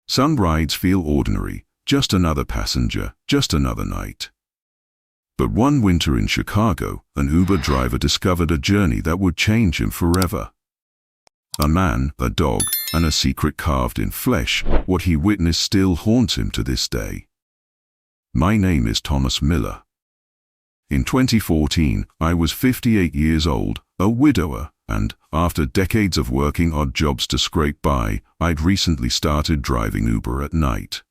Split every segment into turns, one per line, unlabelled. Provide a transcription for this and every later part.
Some rides feel ordinary, just another passenger, just another night. But one winter in Chicago, an Uber driver discovered a journey that would change him forever. A man, a dog, and a secret carved in flesh. What he witnessed still haunts him to this day. My name is Thomas Miller. In 2014, I was 58 years old, a widower, and, after decades of working odd jobs to scrape by, I'd recently started driving Uber at night.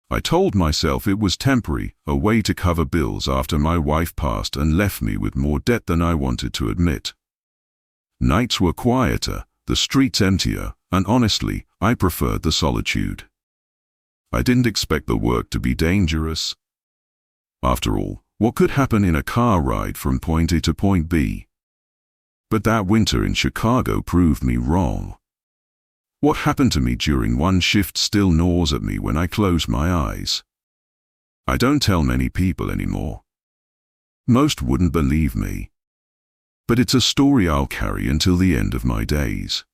I told myself it was temporary, a way to cover bills after my wife passed and left me with more debt than I wanted to admit. Nights were quieter, the streets emptier, and honestly, I preferred the solitude. I didn't expect the work to be dangerous. After all, what could happen in a car ride from point A to point B? But that winter in Chicago proved me wrong. What happened to me during one shift still gnaws at me when I close my eyes. I don't tell many people anymore. Most wouldn't believe me. But it's a story I'll carry until the end of my days.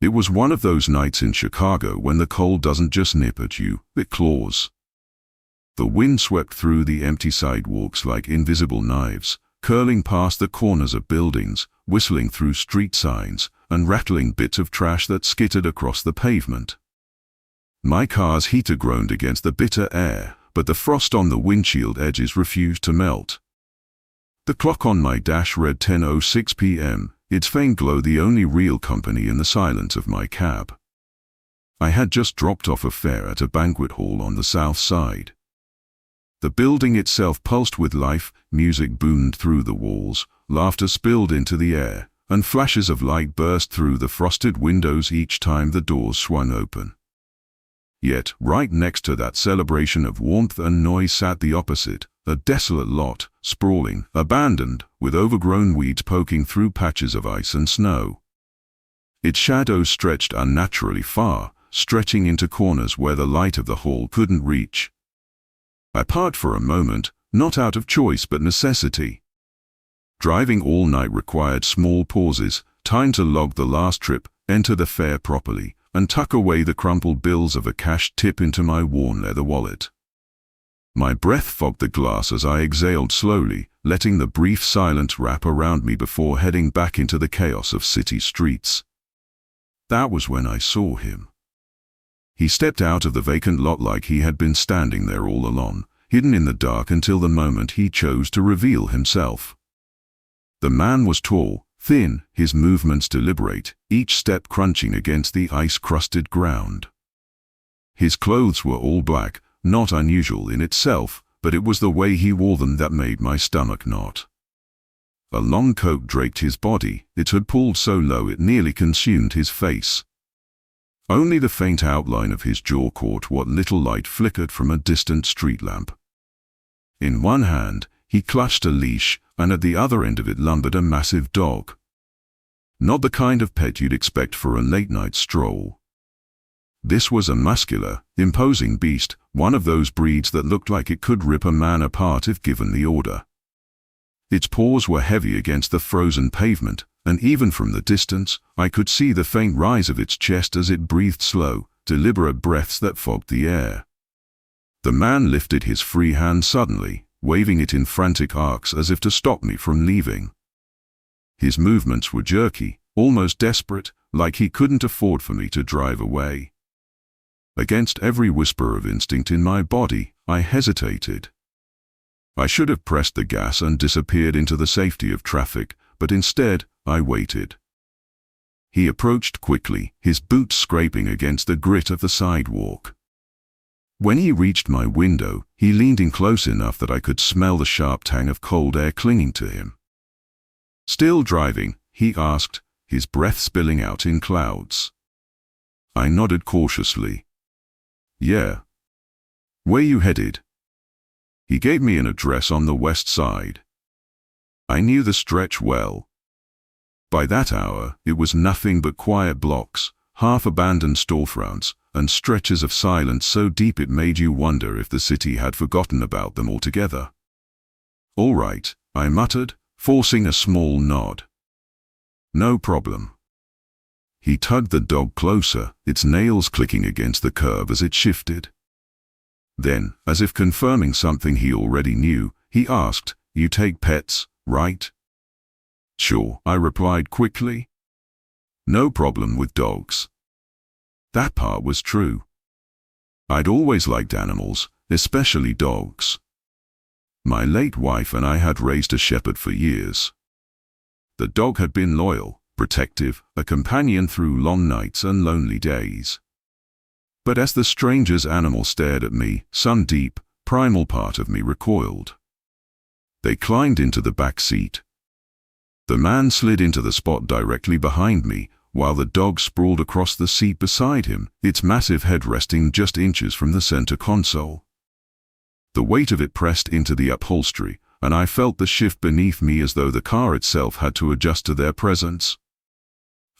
It was one of those nights in Chicago when the cold doesn't just nip at you, it claws. The wind swept through the empty sidewalks like invisible knives, curling past the corners of buildings, whistling through street signs, and rattling bits of trash that skittered across the pavement. My car's heater groaned against the bitter air, but the frost on the windshield edges refused to melt. The clock on my dash read 10:06 p.m., its faint glow the only real company in the silence of my cab. I had just dropped off a fare at a banquet hall on the south side. The building itself pulsed with life, music boomed through the walls, laughter spilled into the air, and flashes of light burst through the frosted windows each time the doors swung open. Yet, right next to that celebration of warmth and noise sat the opposite, a desolate lot, sprawling, abandoned, with overgrown weeds poking through patches of ice and snow. Its shadows stretched unnaturally far, stretching into corners where the light of the hall couldn't reach. I parked for a moment, not out of choice but necessity. Driving all night required small pauses, time to log the last trip, enter the fare properly, and tuck away the crumpled bills of a cash tip into my worn leather wallet. My breath fogged the glass as I exhaled slowly, letting the brief silence wrap around me before heading back into the chaos of city streets. That was when I saw him. He stepped out of the vacant lot like he had been standing there all along, hidden in the dark until the moment he chose to reveal himself. The man was tall, thin, his movements deliberate, each step crunching against the ice-crusted ground. His clothes were all black, not unusual in itself, but it was the way he wore them that made my stomach knot. A long coat draped his body, its hood pulled so low it nearly consumed his face. Only the faint outline of his jaw caught what little light flickered from a distant street lamp. In one hand, he clutched a leash, and at the other end of it lumbered a massive dog. Not the kind of pet you'd expect for a late-night stroll. This was a muscular, imposing beast, one of those breeds that looked like it could rip a man apart if given the order. Its paws were heavy against the frozen pavement, and even from the distance, I could see the faint rise of its chest as it breathed slow, deliberate breaths that fogged the air. The man lifted his free hand suddenly, waving it in frantic arcs as if to stop me from leaving. His movements were jerky, almost desperate, like he couldn't afford for me to drive away. Against every whisper of instinct in my body, I hesitated. I should have pressed the gas and disappeared into the safety of traffic, but instead, I waited. He approached quickly, his boots scraping against the grit of the sidewalk. When he reached my window, he leaned in close enough that I could smell the sharp tang of cold air clinging to him. "Still driving?" he asked, his breath spilling out in clouds. I nodded cautiously. "Yeah." "Where you headed?" He gave me an address on the west side. I knew the stretch well. By that hour, it was nothing but quiet blocks, half-abandoned storefronts, and stretches of silence so deep it made you wonder if the city had forgotten about them altogether. "All right," I muttered, forcing a small nod. "No problem." He tugged the dog closer, its nails clicking against the curb as it shifted. Then, as if confirming something he already knew, he asked, "You take pets, right?" "Sure," I replied quickly. "No problem with dogs." That part was true. I'd always liked animals, especially dogs. My late wife and I had raised a shepherd for years. The dog had been loyal, protective, a companion through long nights and lonely days. But as the stranger's animal stared at me, some deep, primal part of me recoiled. They climbed into the back seat. The man slid into the spot directly behind me, while the dog sprawled across the seat beside him, its massive head resting just inches from the center console. The weight of it pressed into the upholstery, and I felt the shift beneath me as though the car itself had to adjust to their presence.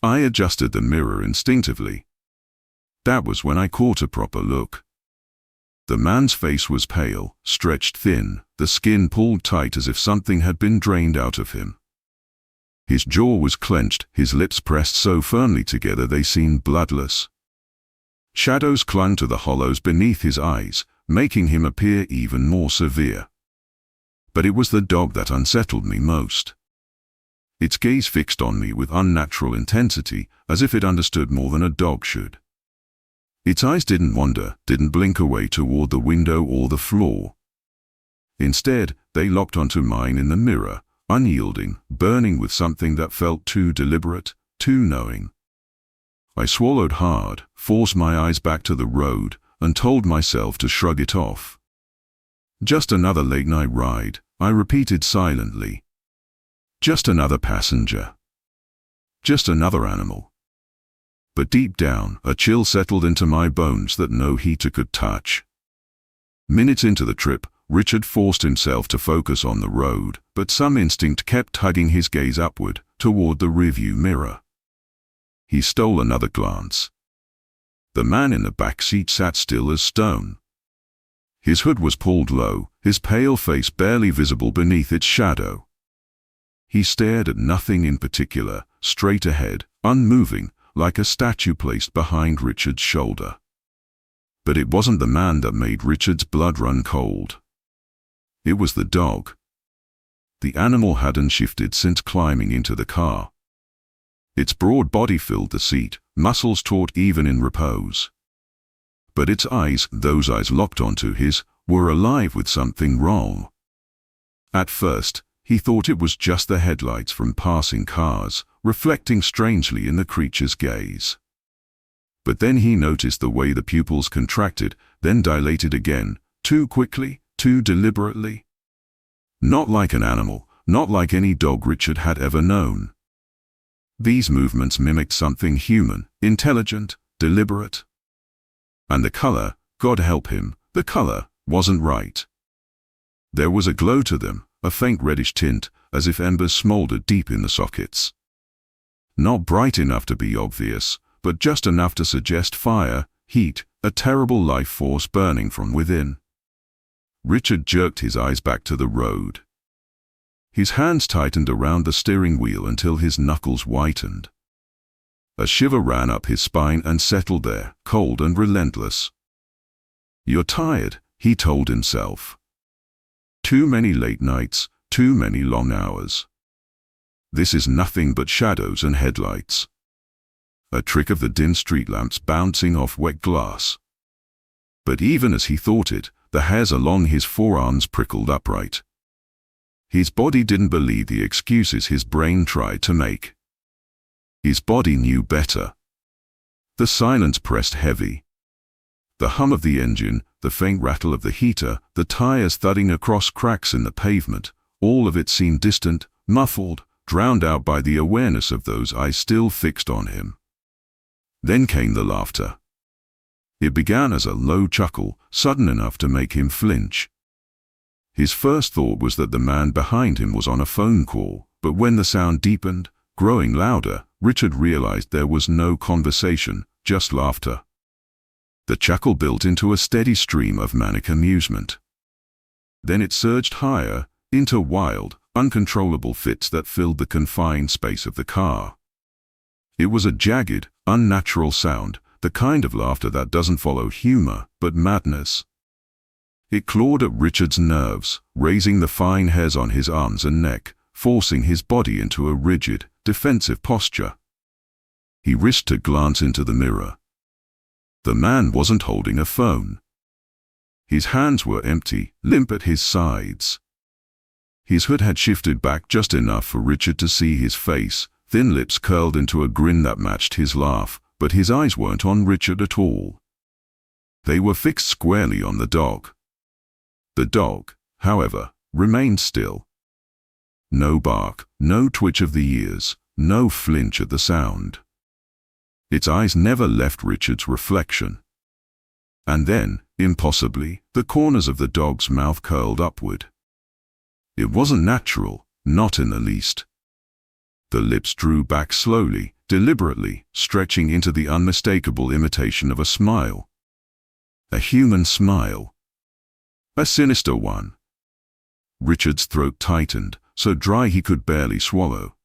I adjusted the mirror instinctively. That was when I caught a proper look. The man's face was pale, stretched thin, the skin pulled tight as if something had been drained out of him. His jaw was clenched, his lips pressed so firmly together they seemed bloodless. Shadows clung to the hollows beneath his eyes, making him appear even more severe. But it was the dog that unsettled me most. Its gaze fixed on me with unnatural intensity, as if it understood more than a dog should. Its eyes didn't wander, didn't blink away toward the window or the floor. Instead, they locked onto mine in the mirror, unyielding, burning with something that felt too deliberate, too knowing. I swallowed hard, forced my eyes back to the road, and told myself to shrug it off. Just another late-night ride, I repeated silently. Just another passenger. Just another animal. But deep down, a chill settled into my bones that no heater could touch. Minutes into the trip, Richard forced himself to focus on the road, but some instinct kept tugging his gaze upward, toward the rearview mirror. He stole another glance. The man in the back seat sat still as stone. His hood was pulled low, his pale face barely visible beneath its shadow. He stared at nothing in particular, straight ahead, unmoving, like a statue placed behind Richard's shoulder. But it wasn't the man that made Richard's blood run cold. It was the dog. The animal hadn't shifted since climbing into the car. Its broad body filled the seat, muscles taut even in repose. But its eyes, those eyes locked onto his, were alive with something wrong. At first, he thought it was just the headlights from passing cars, reflecting strangely in the creature's gaze. But then he noticed the way the pupils contracted, then dilated again, too quickly, too deliberately. Not like an animal, not like any dog Richard had ever known. These movements mimicked something human, intelligent, deliberate. And the color, God help him, the color wasn't right. There was a glow to them, a faint reddish tint, as if embers smoldered deep in the sockets. Not bright enough to be obvious, but just enough to suggest fire, heat, a terrible life force burning from within. Richard jerked his eyes back to the road. His hands tightened around the steering wheel until his knuckles whitened. A shiver ran up his spine and settled there, cold and relentless. "You're tired," he told himself. "Too many late nights, too many long hours. This is nothing but shadows and headlights. A trick of the dim street lamps bouncing off wet glass." But even as he thought it, the hairs along his forearms prickled upright. His body didn't believe the excuses his brain tried to make. His body knew better. The silence pressed heavy. The hum of the engine, the faint rattle of the heater, the tires thudding across cracks in the pavement, all of it seemed distant, muffled, drowned out by the awareness of those eyes still fixed on him. Then came the laughter. It began as a low chuckle, sudden enough to make him flinch. His first thought was that the man behind him was on a phone call, but when the sound deepened, growing louder, Richard realized there was no conversation, just laughter. The chuckle built into a steady stream of manic amusement. Then it surged higher, into wild, uncontrollable fits that filled the confined space of the car. It was a jagged, unnatural sound, the kind of laughter that doesn't follow humor, but madness. It clawed at Richard's nerves, raising the fine hairs on his arms and neck, forcing his body into a rigid, defensive posture. He risked a glance into the mirror. The man wasn't holding a phone. His hands were empty, limp at his sides. His hood had shifted back just enough for Richard to see his face, thin lips curled into a grin that matched his laugh, but his eyes weren't on Richard at all. They were fixed squarely on the dog. The dog, however, remained still. No bark, no twitch of the ears, no flinch at the sound. Its eyes never left Richard's reflection. And then, impossibly, the corners of the dog's mouth curled upward. It wasn't natural, not in the least. The lips drew back slowly, deliberately, stretching into the unmistakable imitation of a smile. A human smile. A sinister one. Richard's throat tightened, so dry he could barely swallow.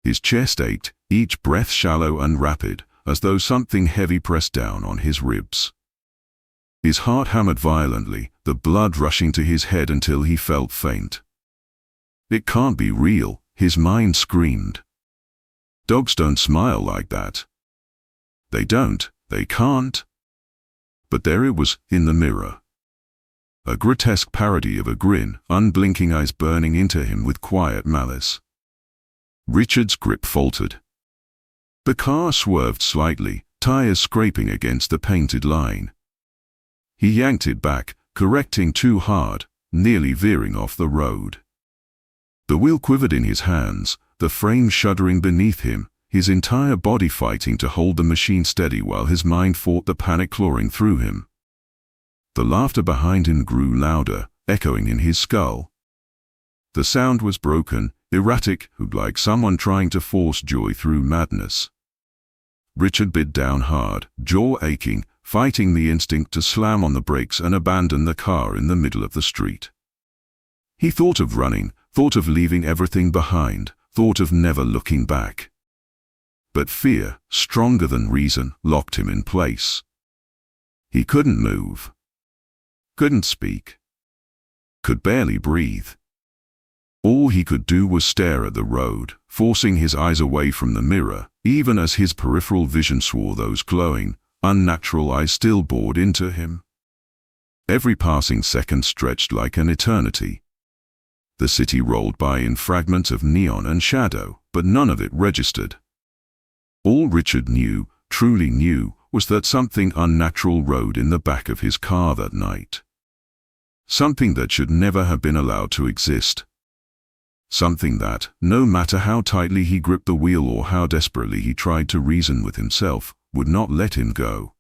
His chest ached, each breath shallow and rapid, as though something heavy pressed down on his ribs. His heart hammered violently, the blood rushing to his head until he felt faint. It can't be real, his mind screamed. Dogs don't smile like that. They don't, they can't. But there it was, in the mirror. A grotesque parody of a grin, unblinking eyes burning into him with quiet malice. Richard's grip faltered. The car swerved slightly, tires scraping against the painted line. He yanked it back, correcting too hard, nearly veering off the road. The wheel quivered in his hands, the frame shuddering beneath him, his entire body fighting to hold the machine steady while his mind fought the panic clawing through him. The laughter behind him grew louder, echoing in his skull. The sound was broken, erratic, like someone trying to force joy through madness. Richard bit down hard, jaw aching, fighting the instinct to slam on the brakes and abandon the car in the middle of the street. He thought of running, thought of leaving everything behind, thought of never looking back. But fear, stronger than reason, locked him in place. He couldn't move. Couldn't speak. Could barely breathe. All he could do was stare at the road, forcing his eyes away from the mirror, even as his peripheral vision swore those glowing, unnatural eyes still bored into him. Every passing second stretched like an eternity. The city rolled by in fragments of neon and shadow, but none of it registered. All Richard knew, truly knew, was that something unnatural rode in the back of his car that night. Something that should never have been allowed to exist. Something that, no matter how tightly he gripped the wheel or how desperately he tried to reason with himself, would not let him go.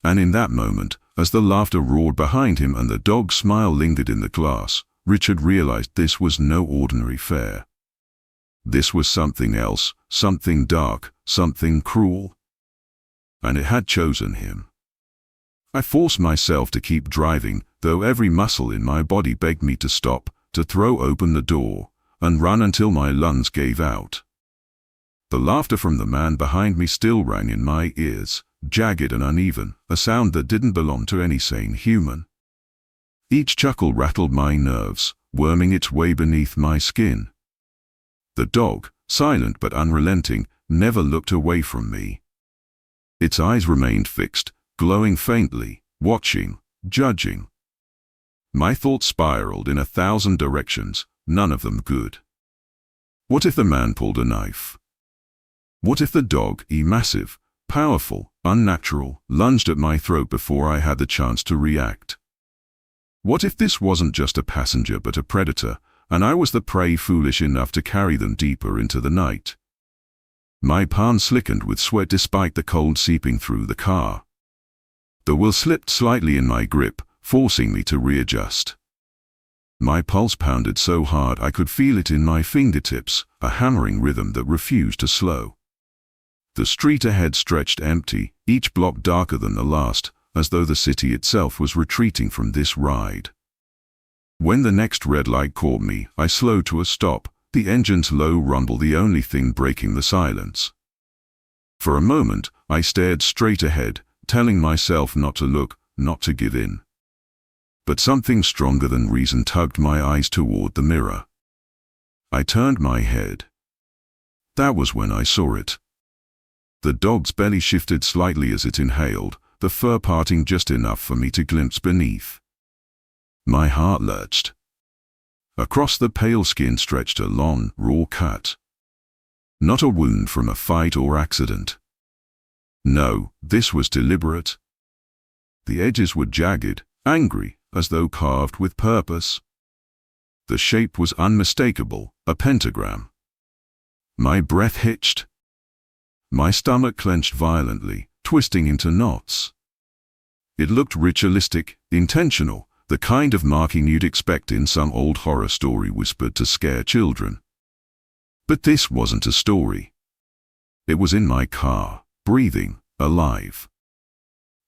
And in that moment, as the laughter roared behind him and the dog's smile lingered in the glass, Richard realized this was no ordinary fare. This was something else, something dark, something cruel. And it had chosen him. I forced myself to keep driving, though every muscle in my body begged me to stop, to throw open the door, and run until my lungs gave out. The laughter from the man behind me still rang in my ears, jagged and uneven, a sound that didn't belong to any sane human. Each chuckle rattled my nerves, worming its way beneath my skin. The dog, silent but unrelenting, never looked away from me. Its eyes remained fixed, glowing faintly, watching, judging. My thoughts spiraled in 1,000 directions, none of them good. What if the man pulled a knife? What if the dog, massive, powerful, unnatural, lunged at my throat before I had the chance to react? What if this wasn't just a passenger but a predator, and I was the prey foolish enough to carry them deeper into the night? My palms slickened with sweat despite the cold seeping through the car. The wheel slipped slightly in my grip, forcing me to readjust. My pulse pounded so hard I could feel it in my fingertips, a hammering rhythm that refused to slow. The street ahead stretched empty, each block darker than the last, as though the city itself was retreating from this ride. When the next red light caught me, I slowed to a stop, the engine's low rumble the only thing breaking the silence. For a moment, I stared straight ahead, telling myself not to look, not to give in. But something stronger than reason tugged my eyes toward the mirror. I turned my head. That was when I saw it. The dog's belly shifted slightly as it inhaled, the fur parting just enough for me to glimpse beneath. My heart lurched. Across the pale skin stretched a long, raw cut. Not a wound from a fight or accident. No, this was deliberate. The edges were jagged, angry, as though carved with purpose. The shape was unmistakable, a pentagram. My breath hitched. My stomach clenched violently, twisting into knots. It looked ritualistic, intentional, the kind of marking you'd expect in some old horror story whispered to scare children. But this wasn't a story. It was in my car, breathing, alive.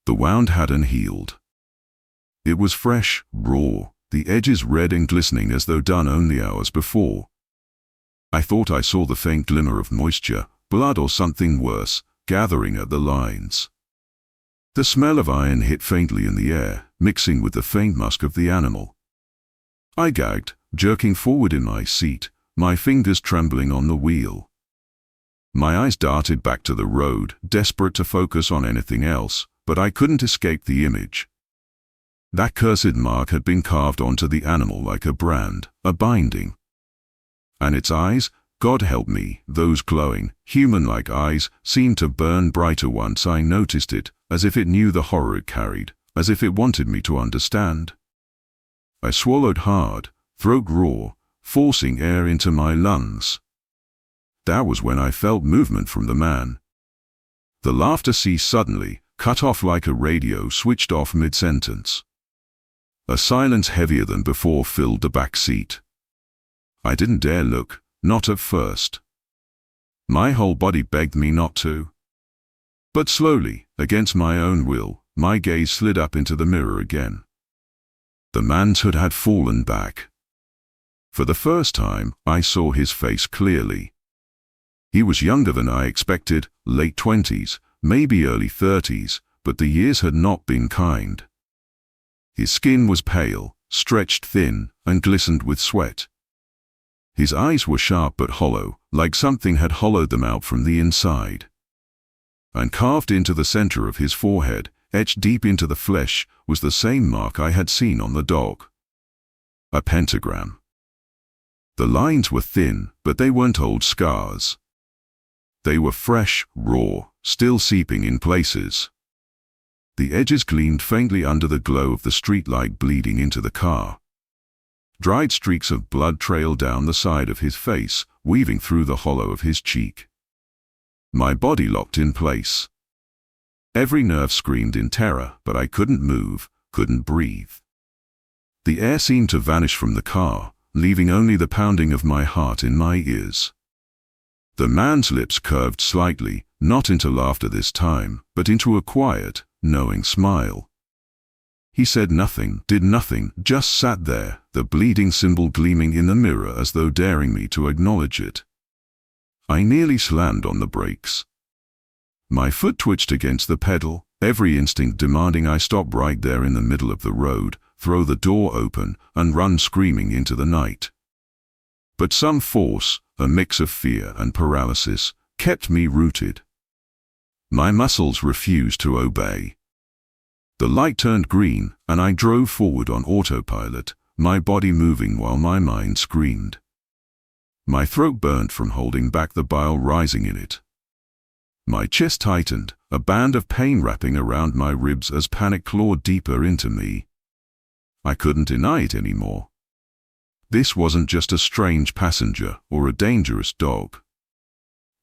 The wound hadn't healed. It was fresh, raw, the edges red and glistening as though done only hours before. I thought I saw the faint glimmer of moisture, blood or something worse, gathering at the lines. The smell of iron hit faintly in the air, mixing with the faint musk of the animal. I gagged, jerking forward in my seat, my fingers trembling on the wheel. My eyes darted back to the road, desperate to focus on anything else, but I couldn't escape the image. That cursed mark had been carved onto the animal like a brand, a binding. And its eyes, God help me, those glowing, human-like eyes, seemed to burn brighter once I noticed it, as if it knew the horror it carried, as if it wanted me to understand. I swallowed hard, throat raw, forcing air into my lungs. That was when I felt movement from the man. The laughter ceased suddenly, cut off like a radio switched off mid-sentence. A silence heavier than before filled the back seat. I didn't dare look, not at first. My whole body begged me not to. But slowly, against my own will, my gaze slid up into the mirror again. The man's hood had fallen back. For the first time, I saw his face clearly. He was younger than I expected, late 20s, maybe early 30s, but the years had not been kind. His skin was pale, stretched thin, and glistened with sweat. His eyes were sharp but hollow, like something had hollowed them out from the inside. And carved into the center of his forehead, etched deep into the flesh, was the same mark I had seen on the dog. A pentagram. The lines were thin, but they weren't old scars. They were fresh, raw, still seeping in places. The edges gleamed faintly under the glow of the streetlight bleeding into the car. Dried streaks of blood trailed down the side of his face, weaving through the hollow of his cheek. My body locked in place. Every nerve screamed in terror, but I couldn't move, couldn't breathe. The air seemed to vanish from the car, leaving only the pounding of my heart in my ears. The man's lips curved slightly, not into laughter this time, but into a quiet, knowing smile. He said nothing, did nothing, just sat there, the bleeding symbol gleaming in the mirror as though daring me to acknowledge it. I nearly slammed on the brakes. My foot twitched against the pedal, every instinct demanding I stop right there in the middle of the road, throw the door open, and run screaming into the night. But some force, a mix of fear and paralysis, kept me rooted. My muscles refused to obey. The light turned green, and I drove forward on autopilot, my body moving while my mind screamed. My throat burned from holding back the bile rising in it. My chest tightened, a band of pain wrapping around my ribs as panic clawed deeper into me. I couldn't deny it anymore. This wasn't just a strange passenger or a dangerous dog.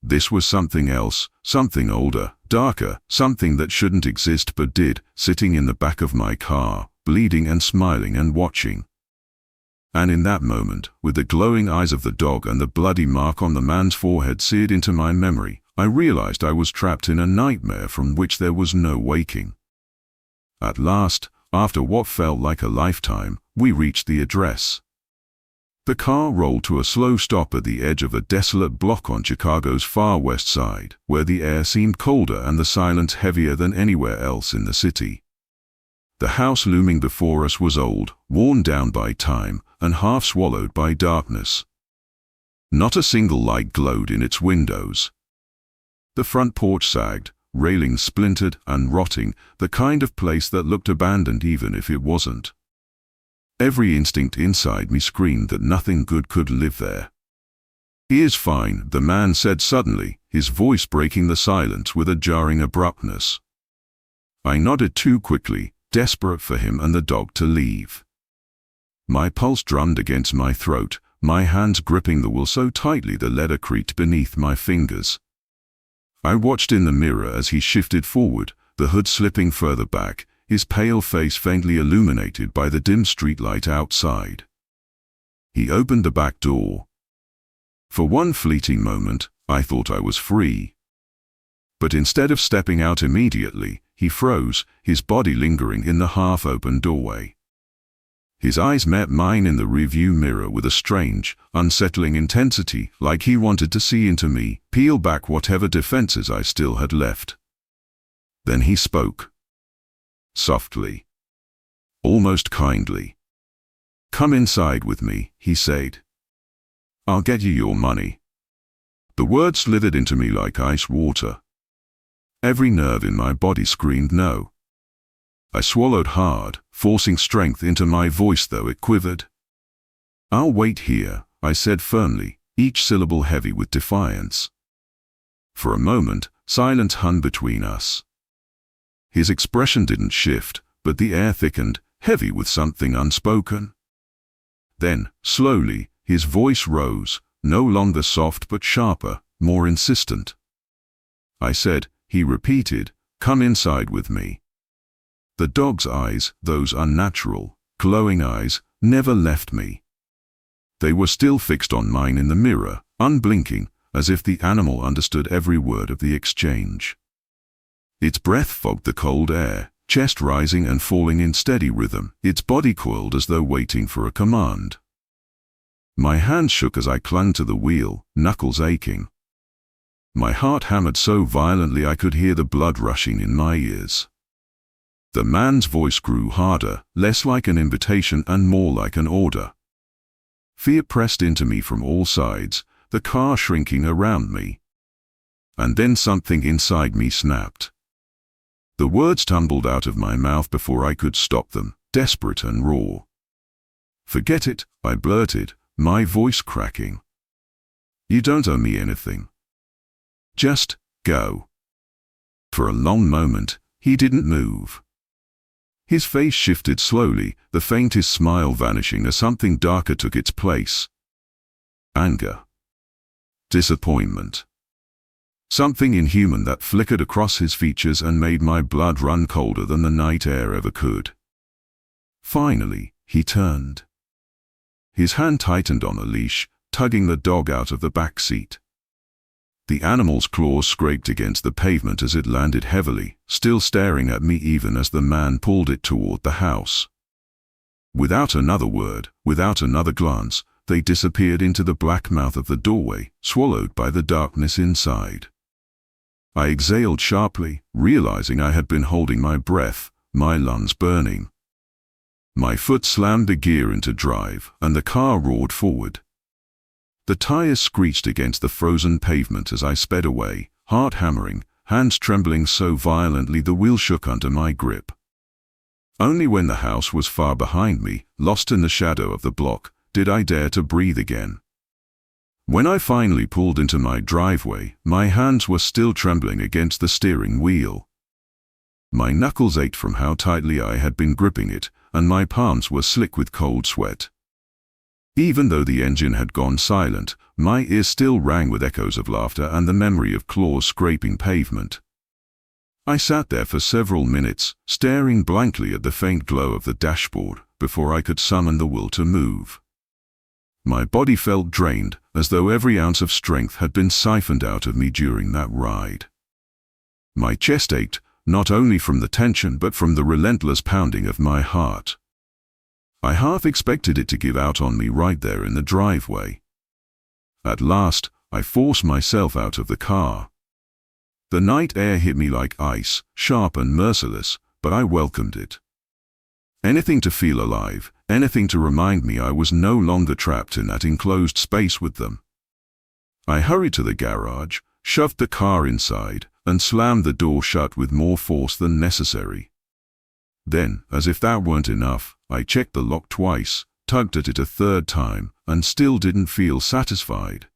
This was something else, something older, darker, something that shouldn't exist but did, sitting in the back of my car, bleeding and smiling and watching. And in that moment, with the glowing eyes of the dog and the bloody mark on the man's forehead seared into my memory, I realized I was trapped in a nightmare from which there was no waking. At last, after what felt like a lifetime, we reached the address. The car rolled to a slow stop at the edge of a desolate block on Chicago's far west side, where the air seemed colder and the silence heavier than anywhere else in the city. The house looming before us was old, worn down by time, and half swallowed by darkness. Not a single light glowed in its windows. The front porch sagged, railings splintered and rotting, the kind of place that looked abandoned even if it wasn't. Every instinct inside me screamed that nothing good could live there. "He is fine," the man said suddenly, his voice breaking the silence with a jarring abruptness. I nodded too quickly, desperate for him and the dog to leave. My pulse drummed against my throat, my hands gripping the wheel so tightly the leather creaked beneath my fingers. I watched in the mirror as he shifted forward, the hood slipping further back, his pale face faintly illuminated by the dim streetlight outside. He opened the back door. For one fleeting moment, I thought I was free. But instead of stepping out immediately, he froze, his body lingering in the half-open doorway. His eyes met mine in the rearview mirror with a strange, unsettling intensity, like he wanted to see into me, peel back whatever defenses I still had left. Then he spoke. Softly. Almost kindly. "Come inside with me," he said. "I'll get you your money." The words slithered into me like ice water. Every nerve in my body screamed no. I swallowed hard, forcing strength into my voice though it quivered. "I'll wait here," I said firmly, each syllable heavy with defiance. For a moment, silence hung between us. His expression didn't shift, but the air thickened, heavy with something unspoken. Then, slowly, his voice rose, no longer soft but sharper, more insistent. "I said," he repeated, "come inside with me." The dog's eyes, those unnatural, glowing eyes, never left me. They were still fixed on mine in the mirror, unblinking, as if the animal understood every word of the exchange. Its breath fogged the cold air, chest rising and falling in steady rhythm, its body coiled as though waiting for a command. My hands shook as I clung to the wheel, knuckles aching. My heart hammered so violently I could hear the blood rushing in my ears. The man's voice grew harder, less like an invitation and more like an order. Fear pressed into me from all sides, the car shrinking around me. And then something inside me snapped. The words tumbled out of my mouth before I could stop them, desperate and raw. "Forget it," I blurted, my voice cracking. "You don't owe me anything. Just go." For a long moment, he didn't move. His face shifted slowly, the faintest smile vanishing as something darker took its place. Anger. Disappointment. Something inhuman that flickered across his features and made my blood run colder than the night air ever could. Finally, he turned. His hand tightened on the leash, tugging the dog out of the back seat. The animal's claws scraped against the pavement as it landed heavily, still staring at me even as the man pulled it toward the house. Without another word, without another glance, they disappeared into the black mouth of the doorway, swallowed by the darkness inside. I exhaled sharply, realizing I had been holding my breath, my lungs burning. My foot slammed the gear into drive, and the car roared forward. The tires screeched against the frozen pavement as I sped away, heart hammering, hands trembling so violently the wheel shook under my grip. Only when the house was far behind me, lost in the shadow of the block, did I dare to breathe again. When I finally pulled into my driveway, my hands were still trembling against the steering wheel. My knuckles ached from how tightly I had been gripping it, and my palms were slick with cold sweat. Even though the engine had gone silent, my ears still rang with echoes of laughter and the memory of claws scraping pavement. I sat there for several minutes, staring blankly at the faint glow of the dashboard, before I could summon the will to move. My body felt drained, as though every ounce of strength had been siphoned out of me during that ride. My chest ached, not only from the tension but from the relentless pounding of my heart. I half expected it to give out on me right there in the driveway. At last, I forced myself out of the car. The night air hit me like ice, sharp and merciless, but I welcomed it. Anything to feel alive, anything to remind me I was no longer trapped in that enclosed space with them. I hurried to the garage, shoved the car inside, and slammed the door shut with more force than necessary. Then, as if that weren't enough, I checked the lock twice, tugged at it a third time, and still didn't feel satisfied.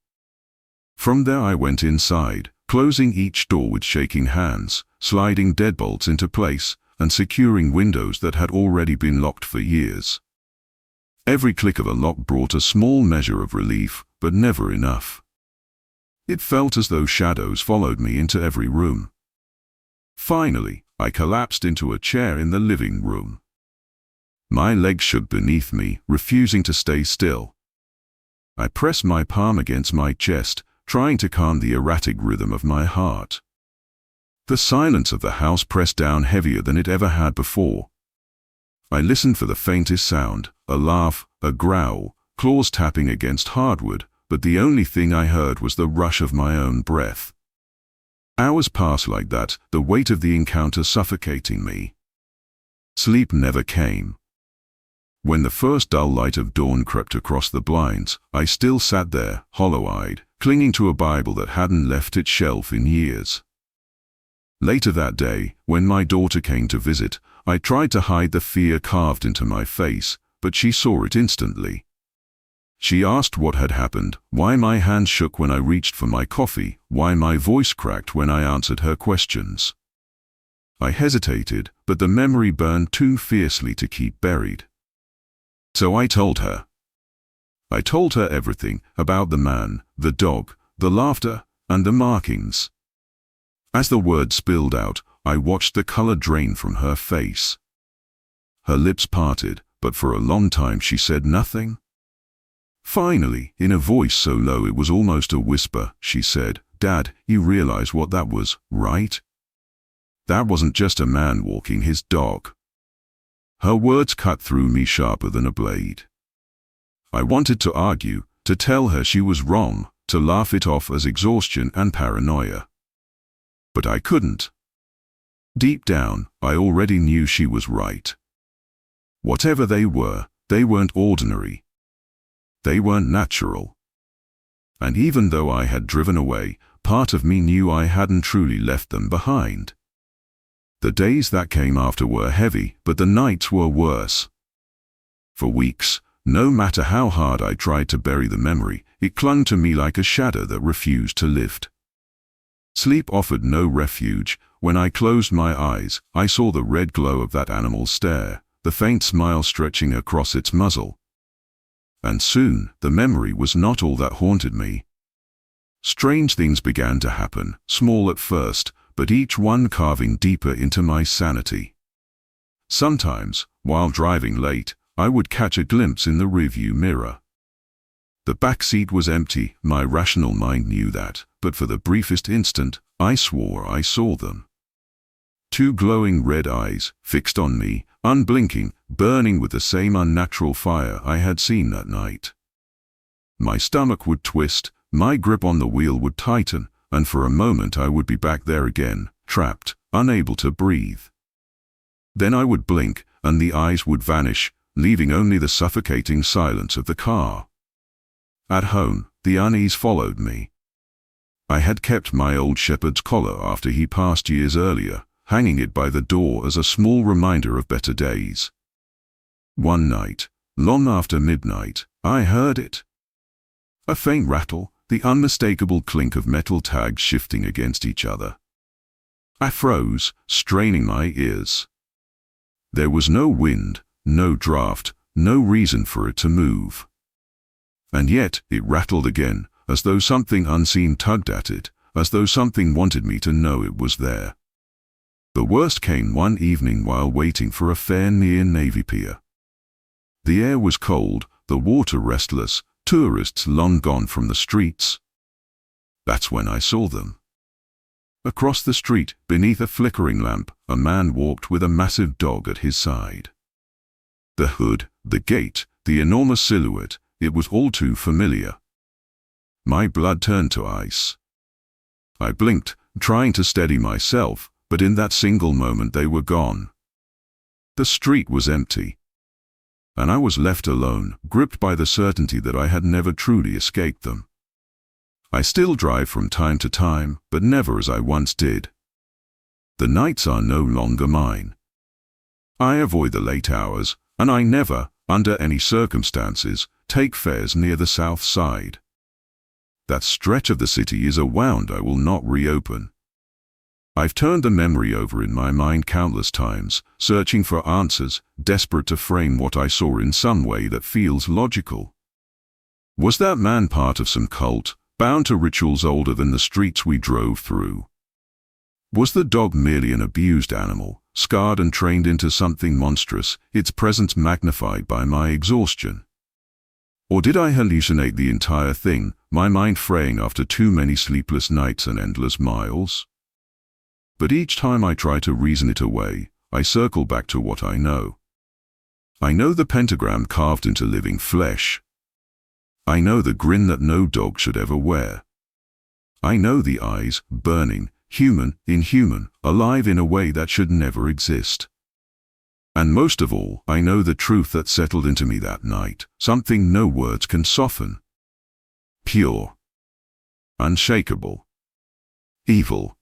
From there I went inside, closing each door with shaking hands, sliding deadbolts into place, and securing windows that had already been locked for years. Every click of a lock brought a small measure of relief, but never enough. It felt as though shadows followed me into every room. Finally, I collapsed into a chair in the living room. My legs shook beneath me, refusing to stay still. I pressed my palm against my chest, trying to calm the erratic rhythm of my heart. The silence of the house pressed down heavier than it ever had before. I listened for the faintest sound, a laugh, a growl, claws tapping against hardwood, but the only thing I heard was the rush of my own breath. Hours passed like that, the weight of the encounter suffocating me. Sleep never came. When the first dull light of dawn crept across the blinds, I still sat there, hollow-eyed, clinging to a Bible that hadn't left its shelf in years. Later that day, when my daughter came to visit, I tried to hide the fear carved into my face, but she saw it instantly. She asked what had happened, why my hand shook when I reached for my coffee, why my voice cracked when I answered her questions. I hesitated, but the memory burned too fiercely to keep buried. So I told her. I told her everything about the man, the dog, the laughter, and the markings. As the words spilled out, I watched the color drain from her face. Her lips parted, but for a long time she said nothing. Finally, in a voice so low it was almost a whisper, she said, "Dad, you realize what that was, right? That wasn't just a man walking his dog." Her words cut through me sharper than a blade. I wanted to argue, to tell her she was wrong, to laugh it off as exhaustion and paranoia. But I couldn't. Deep down, I already knew she was right. Whatever they weren't ordinary. They weren't natural. And even though I had driven away, part of me knew I hadn't truly left them behind. The days that came after were heavy, but the nights were worse. For weeks, no matter how hard I tried to bury the memory, it clung to me like a shadow that refused to lift. Sleep offered no refuge. When I closed my eyes, I saw the red glow of that animal's stare, the faint smile stretching across its muzzle. And soon, the memory was not all that haunted me. Strange things began to happen, small at first, but each one carving deeper into my sanity. Sometimes, while driving late, I would catch a glimpse in the rearview mirror. The back seat was empty, my rational mind knew that, but for the briefest instant, I swore I saw them. Two glowing red eyes, fixed on me, unblinking, burning with the same unnatural fire I had seen that night. My stomach would twist, my grip on the wheel would tighten, and for a moment I would be back there again, trapped, unable to breathe. Then I would blink, and the eyes would vanish, leaving only the suffocating silence of the car. At home, the unease followed me. I had kept my old shepherd's collar after he passed years earlier, hanging it by the door as a small reminder of better days. One night, long after midnight, I heard it. A faint rattle, the unmistakable clink of metal tags shifting against each other. I froze, straining my ears. There was no wind, no draft, no reason for it to move. And yet, it rattled again, as though something unseen tugged at it, as though something wanted me to know it was there. The worst came one evening while waiting for a fare near Navy Pier. The air was cold, the water restless, tourists long gone from the streets. That's when I saw them. Across the street, beneath a flickering lamp, a man walked with a massive dog at his side. The hood, the gate, the enormous silhouette, it was all too familiar. My blood turned to ice. I blinked, trying to steady myself, but in that single moment they were gone. The street was empty. And I was left alone, gripped by the certainty that I had never truly escaped them. I still drive from time to time, but never as I once did. The nights are no longer mine. I avoid the late hours, and I never, under any circumstances, take fares near the south side. That stretch of the city is a wound I will not reopen. I've turned the memory over in my mind countless times, searching for answers, desperate to frame what I saw in some way that feels logical. Was that man part of some cult, bound to rituals older than the streets we drove through? Was the dog merely an abused animal, scarred and trained into something monstrous, its presence magnified by my exhaustion? Or did I hallucinate the entire thing, my mind fraying after too many sleepless nights and endless miles? But each time I try to reason it away, I circle back to what I know. I know the pentagram carved into living flesh. I know the grin that no dog should ever wear. I know the eyes, burning, human, inhuman, alive in a way that should never exist. And most of all, I know the truth that settled into me that night, something no words can soften. Pure. Unshakable. Evil.